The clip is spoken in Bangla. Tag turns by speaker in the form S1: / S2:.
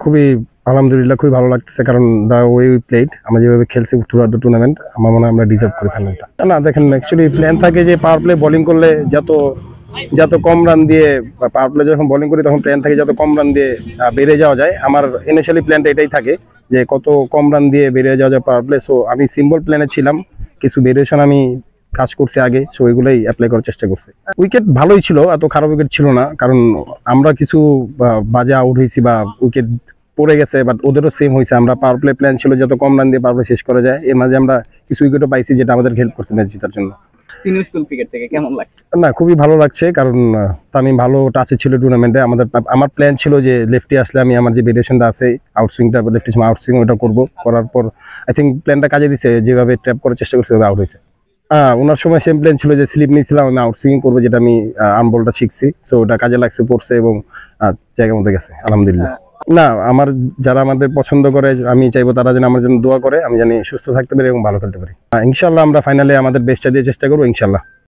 S1: খুবই আলহামদুলিল্লাহ খুবই ভালো লাগতেছে, কারণ দা ওয়ে উই প্লেড, আমরা যেভাবে খেলছি থ্রুআউট দ্য টুর্নামেন্ট, আমার মনে হয় আমরা ডিজার্ভ করে ফাইনালটা। না দেখেন, অ্যাকচুয়ালি প্ল্যান থাকে যে পাওয়ার প্লে বোলিং করলে যত যত কম রান দিয়ে, পাওয়ার প্লে যখন বোলিং করি তখন প্ল্যান থাকে যত কম রান দিয়ে বেড়ে যাওয়া যায়। আমার ইনিশিয়ালি প্ল্যানটা এটাই থাকে যে কত কম রান দিয়ে বেড়ে যাওয়া যায় পাওয়ার প্লে। সো আমি সিম্পল প্ল্যানে ছিলাম, কিছু ভেরিয়েশন আমি কাজ করছি আগে, সো ওইগুলোই অ্যাপ্লাই করার চেষ্টা করছি। উইকেট ভালোই ছিল, এত খারাপ উইকেট ছিল না, কারণ আমরা কিছু বাজে আউট হয়েছি বা উইকেট পড়ে গেছে, বাট ওদেরও সেম হয়েছে। আমরা পাওয়ার প্লে প্ল্যান ছিল যত কম রান দিয়ে পাওয়ার প্লে শেষ করা যায়, এর মাঝে আমরা কিছু উইকেটও পাইছি যেটা আমাদের হেল্প করছে ম্যাচ জেতার জন্য।
S2: তিন স্কুল ক্রিকেট থেকে কেমন লাগছে?
S1: না খুবই ভালো লাগছে, কারণ তামিম ভালো টাচে ছিল টুর্নামেন্টে। আমার প্ল্যান ছিল যে লেফটি আসলে আমি আমার যে ভেরিয়েশনটা আছে আউটসুইংটা, লেফটি সময় আউটসুইং ওটা করবো, করার পর আই থিঙ্ক প্ল্যানটা কাজে দিছে, যেভাবে ট্র্যাপ করার চেষ্টা করছে ওভাবে আউট হয়েছে। ওনার সময় সেম প্ল্যান ছিল যে স্লিপ নিয়েছিলাম আমি আউটসুইং করবো, যেটা আমি আর্মবলটা শিখছি, সো ওটা কাজে লাগছে, পড়ছে এবং জায়গা মতো গেছে আলহামদুলিল্লাহ। না, যারা আমাদের পছন্দ করে, আমি চাইবো তারা যেন আমার জন্য দোয়া করে, আমি জানি সুস্থ থাকতে পারি এবং ভালো খেলতে পারি। ইনশাল্লাহ আমরা ফাইনালে আমাদের বেস্টটা দিয়ে চেষ্টা করবো ইনশাল্লাহ।